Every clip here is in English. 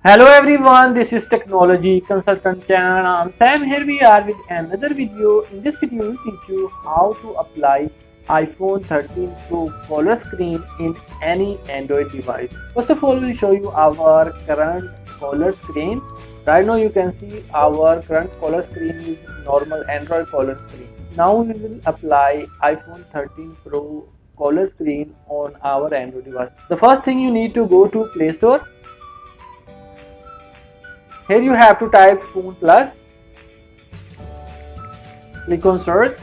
Hello everyone, this is Technology Consultant channel. I'm Sam. Here we are with another video. In this video, we teach you how to apply iPhone 13 Pro color screen in any Android device. First of all, we'll show you our current color screen. Right now, you can see our current color screen is normal Android color screen. Now we will apply iPhone 13 Pro color screen on our Android device. The first thing you need to go to Play Store. Here you have to type Phone Plus, click on search.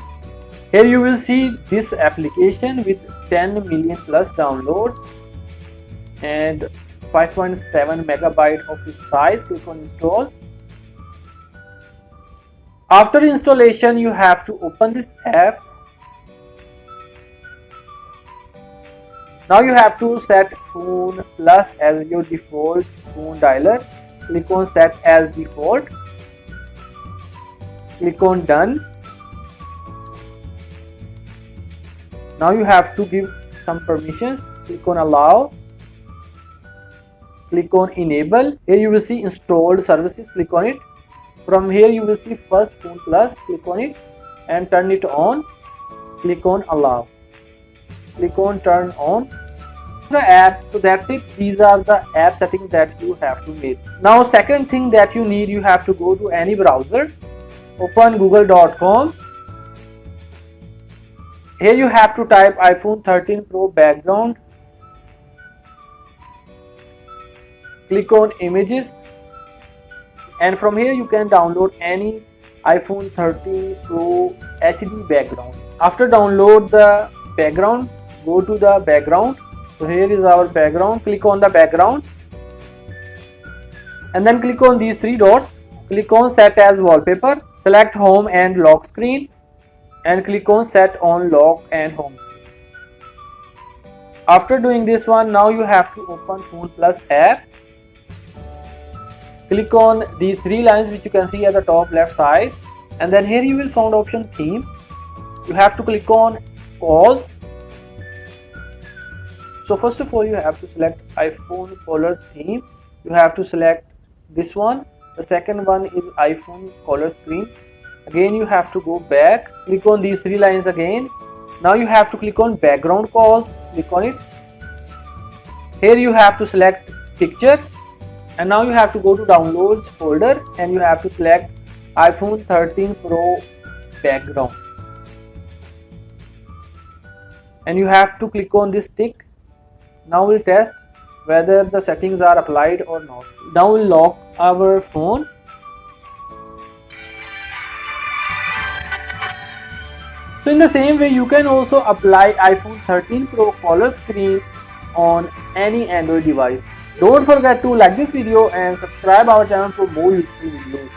Here you will see this application with 10 million plus downloads and 5.7 megabyte of its size. Click on install. After installation, you have to open this app. Now you have to set Phone Plus as your default phone dialer. Click on set as default. Click on done. Now you have to give some permissions. Click on allow. Click on enable. Here you will see installed services. Click on it. From here you will see first Phone Plus. Click on it and turn it on. Click on allow. Click on turn on the app. So that's it. These are the app settings that you have to make. Now second thing that you need, you have to go to any browser, open google.com. Here you have to type iPhone 13 Pro background. Click on images, and from here you can download any iPhone 13 Pro HD background. After download the background, go to the background. So here is our background. Click on the background and then click on these three dots. Click on set as wallpaper. Select home and lock screen and click on set on lock and home screen. After doing this one, now you have to open Phone Plus app. Click on these three lines which you can see at the top left side, and then here you will find option theme. You have to click on pause. So first of all, you have to select iPhone color theme. You have to select this one. The second one is iPhone color screen. Again, you have to go back. Click on these three lines again. Now you have to click on background pause. Click on it. Here you have to select picture. And now you have to go to downloads folder and you have to select iPhone 13 Pro background. And you have to click on this tick. Now we'll test whether the settings are applied or not. Now we'll lock our phone. So in the same way, you can also apply iPhone 13 Pro color screen on any Android device. Don't forget to like this video and subscribe our channel for more useful videos.